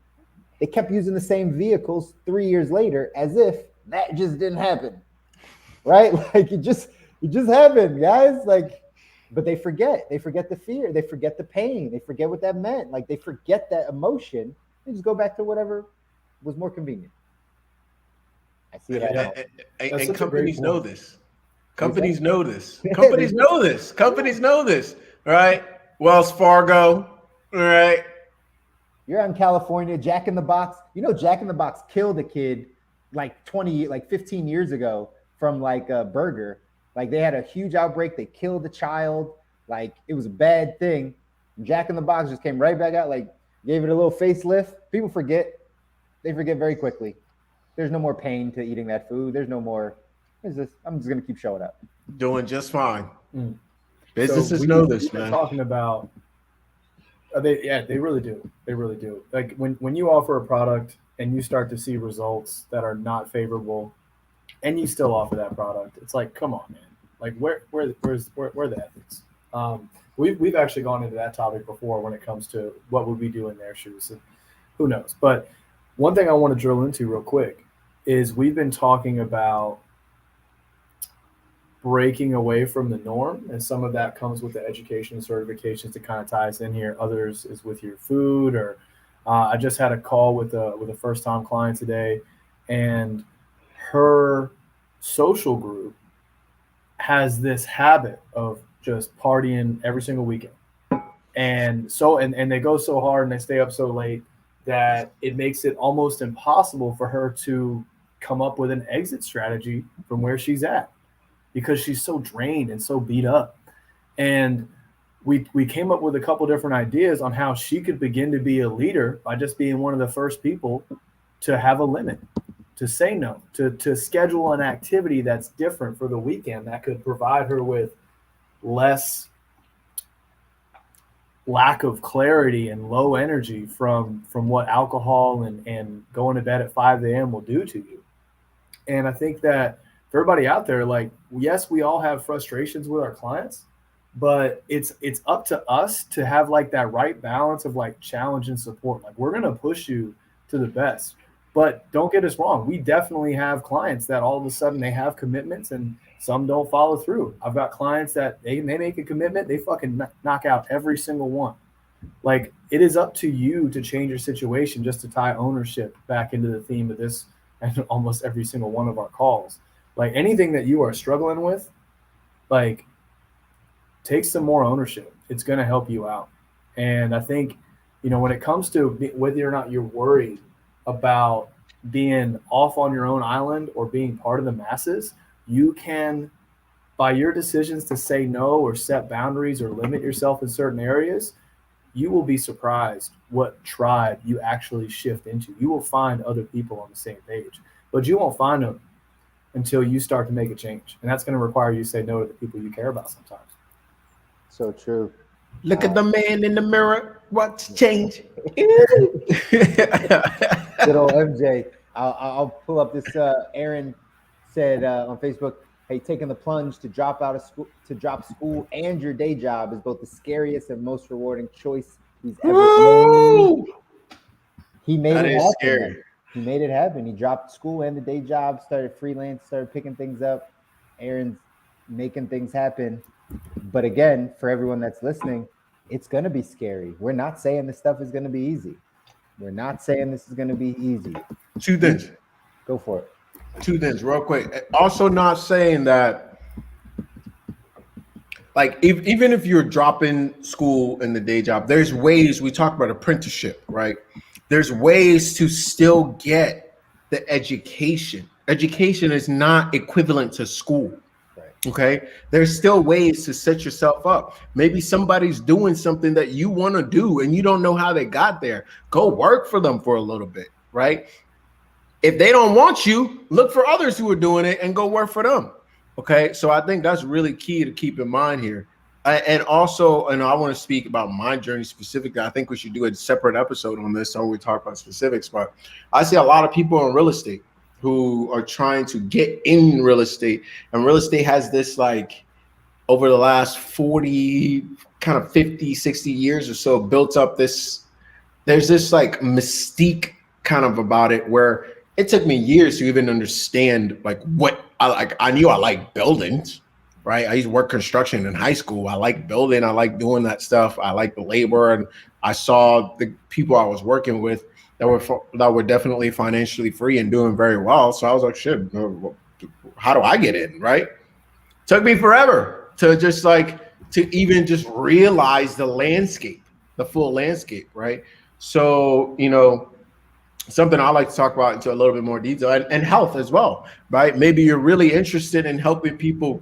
They kept using the same vehicles 3 years later as if that just didn't happen, right? Like it just happened, guys. Like, but they forget the fear, they forget the pain, they forget what that meant. Like they forget that emotion and just go back to whatever was more convenient. I see it happening. And companies know this. Companies know this. Companies know this. Companies know this. Right? Wells Fargo. All right. You're out in California, Jack in the Box. You know, Jack in the Box killed a kid like 15 years ago from like a burger. Like they had a huge outbreak. They killed a child. Like it was a bad thing. Jack in the Box just came right back out, like gave it a little facelift. People forget. They forget very quickly. There's no more pain to eating that food. There's no more. I'm just going to keep showing up. Doing just fine. Businesses know this, man. Talking about, they really do. They really do. Like when you offer a product and you start to see results that are not favorable, and you still offer that product, it's like, come on, man. Like where are the ethics? We've actually gone into that topic before when it comes to what would we do in their shoes. And who knows? But one thing I want to drill into real quick is we've been talking about breaking away from the norm, and some of that comes with the education and certifications to kind of tie us in here. Others is with your food, or I just had a call with a first-time client today, and her social group has this habit of just partying every single weekend, and they go so hard and they stay up so late that it makes it almost impossible for her to come up with an exit strategy from where she's at because she's so drained and so beat up. And we came up with a couple different ideas on how she could begin to be a leader by just being one of the first people to have a limit, to say no, to schedule an activity that's different for the weekend that could provide her with less lack of clarity and low energy from what alcohol and going to bed at 5 a.m. will do to you. And I think that for everybody out there, like, yes, we all have frustrations with our clients, but it's up to us to have like that right balance of like challenge and support. Like we're going to push you to the best, but don't get us wrong. We definitely have clients that all of a sudden they have commitments and some don't follow through. I've got clients that they make a commitment, they fucking knock out every single one. Like it is up to you to change your situation, just to tie ownership back into the theme of this and almost every single one of our calls. Like anything that you are struggling with, like take some more ownership. It's going to help you out. And I think, when it comes to whether or not you're worried about being off on your own island or being part of the masses, you can, by your decisions to say no or set boundaries or limit yourself in certain areas, you will be surprised what tribe you actually shift into. You will find other people on the same page, but you won't find them until you start to make a change. And that's going to require you to say no to the people you care about sometimes. So true. Look at the man in the mirror. What's changed? Good old MJ. I'll pull up this. Aaron said on Facebook, "Hey, taking the plunge to drop out of school, and your day job is both the scariest and most rewarding choice he's ever made." He made That it is happen. scary. He made it happen. He dropped school and the day job, started freelance, started picking things up. Aaron's making things happen. But again, for everyone that's listening, it's going to be scary. We're not saying this stuff is going to be easy. We're not saying this is going to be easy. Two things. Go for it. Two things real quick. Also not saying that, like, even if you're dropping school and the day job, there's ways. We talk about apprenticeship, right? There's ways to still get the education. Education is not equivalent to school. Okay, there's still ways to set yourself up. Maybe somebody's doing something that you want to do and you don't know how they got there. Go work for them for a little bit, right? If they don't want you, look for others who are doing it and go work for them. Okay, so I think that's really key to keep in mind here. And also, and I want to speak about my journey specifically. I think we should do a separate episode on this so we talk about specifics. But I see a lot of people in real estate who are trying to get in real estate, and real estate has this, like, over the last 40, kind of 50, 60 years or so, built up this, there's this like mystique kind of about it, where it took me years to even understand like what I like. I knew I liked buildings, right? I used to work construction in high school. I like building. I like doing that stuff. I like the labor, and I saw the people I was working with that were definitely financially free and doing very well. So I was like, shit, how do I get in, right? Took me forever to just to even just realize the landscape, the full landscape, right? So, you know, something I like to talk about into a little bit more detail, and health as well, right? Maybe you're really interested in helping people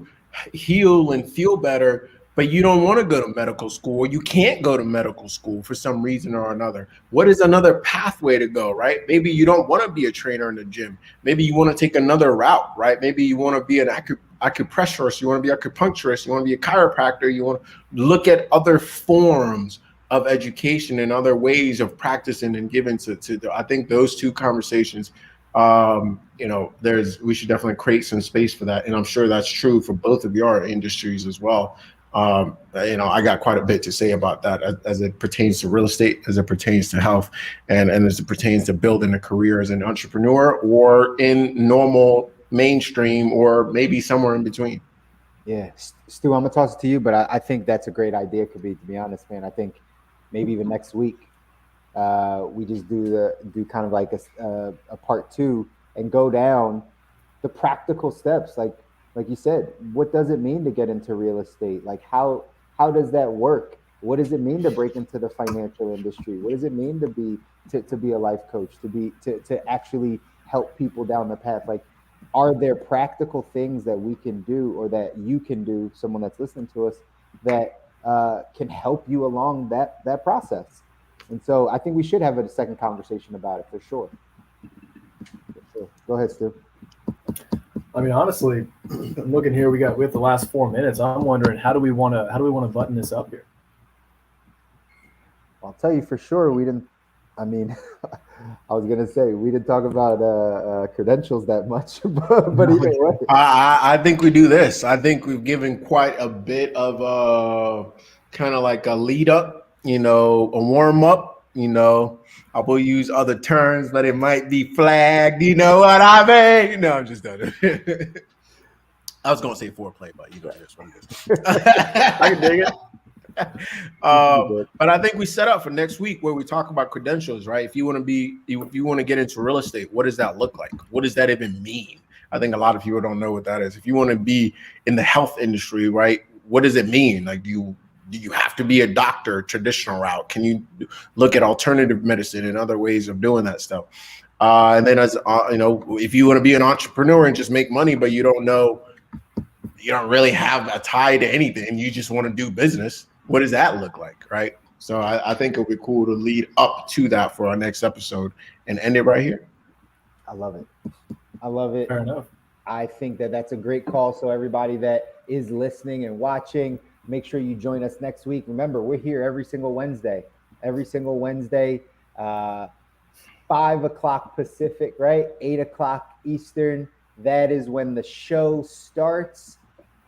heal and feel better, but you don't want to go to medical school, or you can't go to medical school for some reason or another. What is another pathway to go, right? Maybe you don't want to be a trainer in the gym. Maybe you want to take another route, right? Maybe you want to be an acupressurist, you want to be an acupuncturist, you want to be a chiropractor, you want to look at other forms of education and other ways of practicing and giving to I think those two conversations, you know, we should definitely create some space for that. And I'm sure that's true for both of your industries as well. You know, I got quite a bit to say about that as it pertains to real estate, as it pertains to health, and as it pertains to building a career as an entrepreneur, or in normal mainstream, or maybe somewhere in between. Yeah, Stu, I'm gonna toss it to you, but I think that's a great idea, Kobi, to be honest, man. I think maybe even next week, we just do kind of like a part 2 and go down the practical steps, like you said. What does it mean to get into real estate? Like how does that work? What does it mean to break into the financial industry? What does it mean to be a life coach, to actually help people down the path? Like, are there practical things that we can do, or that you can do, someone that's listening to us, that can help you along that process? And so I think we should have a second conversation about it for sure. Go ahead, Stu. I mean, honestly, I'm looking here. We have the last 4 minutes. I'm wondering, how do we want to button this up here? I'll tell you for sure, we didn't. I mean, I was gonna say we didn't talk about credentials that much, but either way, I think we do this. I think we've given quite a bit of kind of like a lead up, you know, a warm up. You know, I will use other terms, but it might be flagged. You know what I mean? No, I'm just done. I was gonna say foreplay, but you know, that's what it is. I can dig it. But I think we set up for next week where we talk about credentials, right? If you want to get into real estate, what does that look like? What does that even mean? I think a lot of people don't know what that is. If you want to be in the health industry, right? What does it mean? Like, do you have to be a doctor, traditional route? Can you look at alternative medicine and other ways of doing that stuff? And then, as you know, if you want to be an entrepreneur and just make money, but you don't really have a tie to anything, you just want to do business, what does that look like, right? So I think it'll be cool to lead up to that for our next episode and end it right here. I love it. I love it. Fair enough. I think that that's a great call. So everybody that is listening and watching, make sure you join us next week. Remember, we're here every single Wednesday, 5 o'clock Pacific, right? 8 o'clock Eastern. That is when the show starts.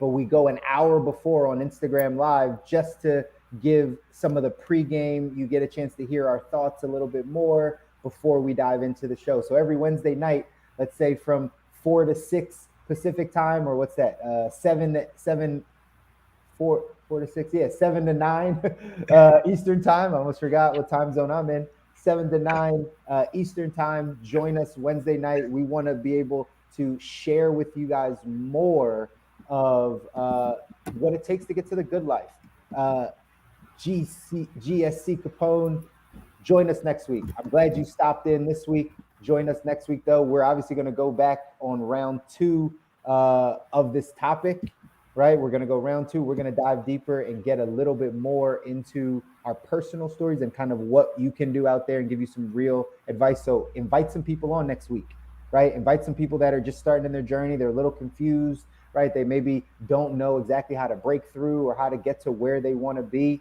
But we go an hour before on Instagram Live just to give some of the pregame. You get a chance to hear our thoughts a little bit more before we dive into the show. So every Wednesday night, let's say from 4 to 6 Pacific time, or what's that? 7 to 9 Eastern time. I almost forgot what time zone I'm in. 7 to 9 Eastern time. Join us Wednesday night. We want to be able to share with you guys more of what it takes to get to the good life. GSC Capone, join us next week. I'm glad you stopped in this week. Join us next week, though. We're obviously going to go back on round 2 of this topic, right? We're going to go round 2. We're going to dive deeper and get a little bit more into our personal stories and kind of what you can do out there and give you some real advice. So invite some people on next week, right? Invite some people that are just starting in their journey. They're a little confused, right? They maybe don't know exactly how to break through or how to get to where they want to be.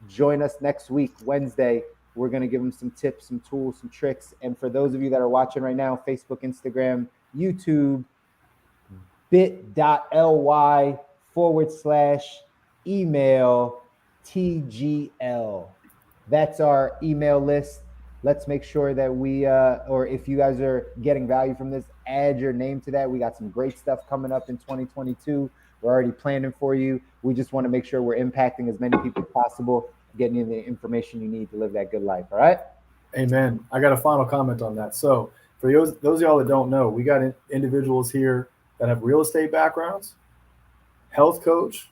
Join us next week, Wednesday. We're going to give them some tips, some tools, some tricks. And for those of you that are watching right now, Facebook, Instagram, YouTube, bit.ly/email TGL. That's our email list. Let's make sure that we, or if you guys are getting value from this, add your name to that. We got some great stuff coming up in 2022. We're already planning for you. We just want to make sure we're impacting as many people as possible, getting you the information you need to live that good life. All right? Amen. I got a final comment on that. So for those of y'all that don't know, we got individuals here that have real estate backgrounds, health coach,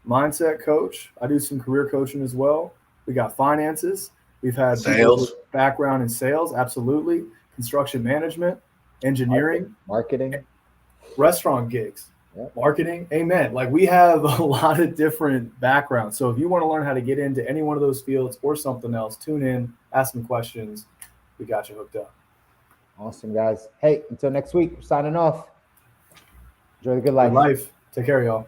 mindset coach. I do some career coaching as well. We got finances. We've had Sales background in sales. Absolutely. Construction management, engineering, marketing, restaurant gigs. Yep. Marketing, amen. Like we have a lot of different backgrounds. So if you want to learn how to get into any one of those fields or something else, tune in, ask some questions. We got you hooked up. Awesome, guys. Hey, until next week, we're signing off. Enjoy the good life. Good life. Take care, y'all.